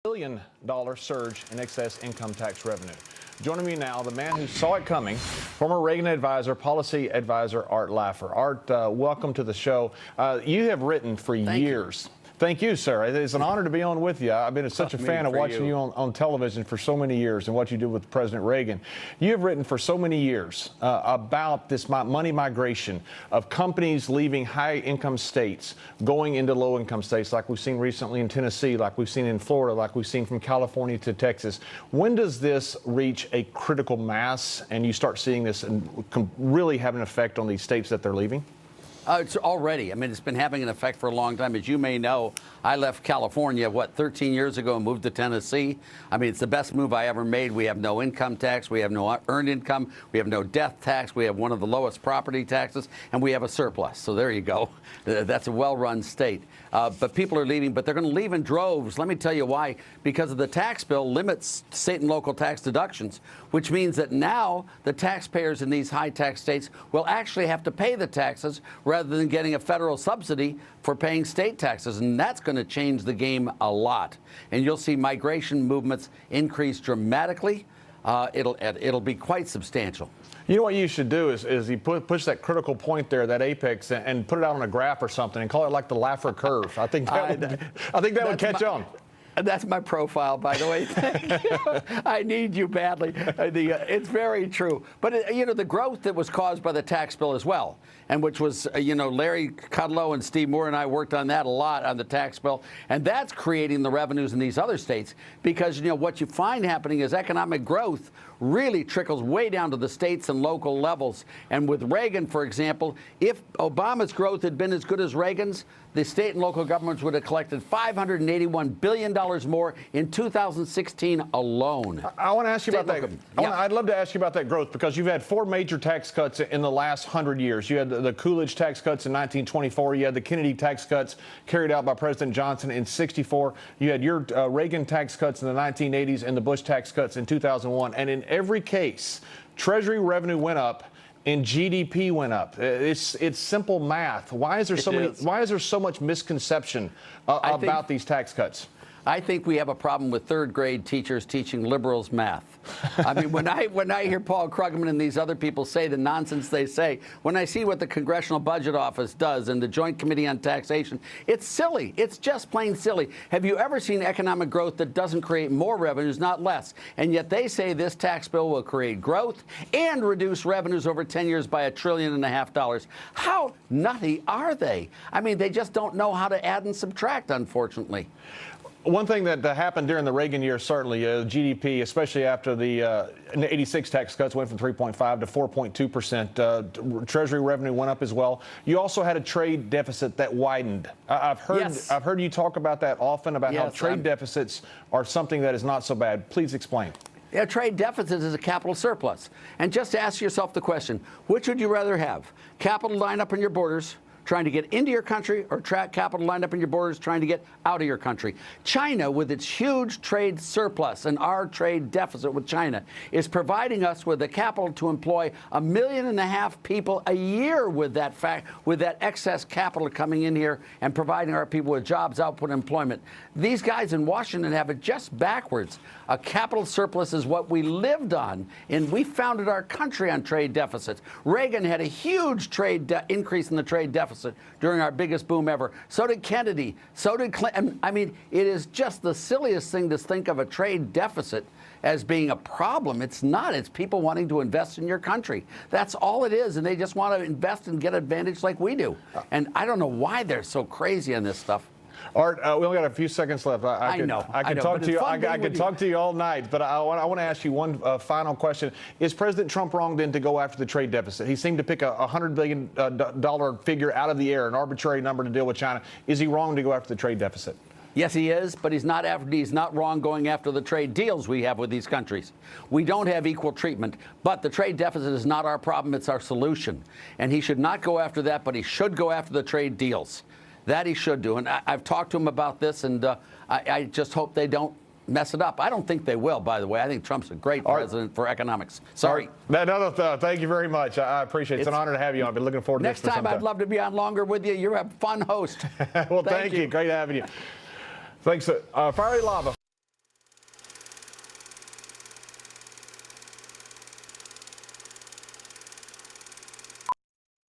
$1 billion surge in excess income tax revenue. Joining me now, the man who saw it coming, former Reagan advisor, policy advisor Art Laffer. Art, welcome to the show. You have written for years. Thank you, sir. It's an honor to be on with you. I've been such a fan of watching you on television for so many years and what you did with President Reagan. You have written for so many years about this money migration of companies leaving high-income states, going into low-income states like we've seen recently in Tennessee, like we've seen in Florida, like we've seen from California to Texas. When does this reach a critical mass and you start seeing this really have an effect on these states that they're leaving? It's already. I mean, it's been having an effect for a long time. As you may know, I left California, 13 years ago and moved to Tennessee. I mean, it's the best move I ever made. We have no income tax. We have no earned income. We have no death tax. We have one of the lowest property taxes, and we have a surplus. So there you go. That's a well-run state. But people are leaving, but they're going to leave in droves. Let me tell you why. Because of the tax bill limits state and local tax deductions, which means that now the taxpayers in these high-tax states will actually have to pay the taxes rather than getting a federal subsidy for paying state taxes. And that's going to change the game a lot. And you'll see migration movements increase dramatically. It'll be quite substantial. You know what you should do is you push that critical point there, that apex, and put it out on a graph or something and call it like the Laffer curve. I think that would catch on. That's my profile, by the way. Thank you. I need you badly. It's very true. But, the growth that was caused by the tax bill as well, and which was, Larry Kudlow and Steve Moore and I worked on that a lot on the tax bill. And that's creating the revenues in these other states because, what you find happening is economic growth really trickles way down to the states and local levels. And with Reagan, for example, if Obama's growth had been as good as Reagan's, the state and local governments would have collected $581 billion more in 2016 alone. I want to ask you about that. I'd love to ask you about that growth because you've had four major tax cuts in the last 100 years. You had the Coolidge tax cuts in 1924. You had the Kennedy tax cuts carried out by President Johnson in 64. You had your Reagan tax cuts in the 1980s and the Bush tax cuts in 2001. And in every case, Treasury revenue went up and GDP went up. It's simple math. Why is there so much misconception about these tax cuts? I think we have a problem with third grade teachers teaching liberals math. I mean, when I hear Paul Krugman and these other people say the nonsense they say, when I see what the Congressional Budget Office does and the Joint Committee on Taxation, it's silly. It's just plain silly. Have you ever seen economic growth that doesn't create more revenues, not less? And yet they say this tax bill will create growth and reduce revenues over 10 years by $1.5 trillion. How nutty are they? I mean, they just don't know how to add and subtract, unfortunately. One thing that happened during the Reagan years, certainly, GDP, especially after the 86 tax cuts, went from 3.5 to 4.2%. Treasury revenue went up as well. You also had a trade deficit that widened. I've heard you talk about that often, about how trade deficits are something that is not so bad. Please explain. A trade deficit is a capital surplus. And just ask yourself the question, which would you rather have? Capital lined up on your borders, trying to get into your country, or capital lined up in your borders trying to get out of your country? China, with its huge trade surplus and our trade deficit with China, is providing us with the capital to employ 1.5 million people a year with that excess capital coming in here and providing our people with jobs, output, employment. These guys in Washington have it just backwards. A capital surplus is what we lived on, and we founded our country on trade deficits. Reagan had a huge increase in the trade deficit during our biggest boom ever. So did Kennedy. So did Clinton. I mean, it is just the silliest thing to think of a trade deficit as being a problem. It's not. It's people wanting to invest in your country. That's all it is. And they just want to invest and get advantage like we do. And I don't know why they're so crazy on this stuff. Art, we only got a few seconds left. I could talk to you all night, but I want to ask you one final question. Is President Trump wrong then to go after the trade deficit? He seemed to pick a $100 billion figure out of the air, an arbitrary number to deal with China. Is he wrong to go after the trade deficit? Yes, he is, but he's not wrong going after the trade deals we have with these countries. We don't have equal treatment, but the trade deficit is not our problem, it's our solution. And he should not go after that, but he should go after the trade deals. That he should do. And I've talked to him about this, and I just hope they don't mess it up. I don't think they will, by the way. I think Trump's a great president for economics. Sorry. Thank you very much. I appreciate it. It's an honor to have you on. I've been looking forward to this for some time. Next time, I'd love to be on longer with you. You're a fun host. Well, thank you. Great having you. Thanks. Fiery Lava.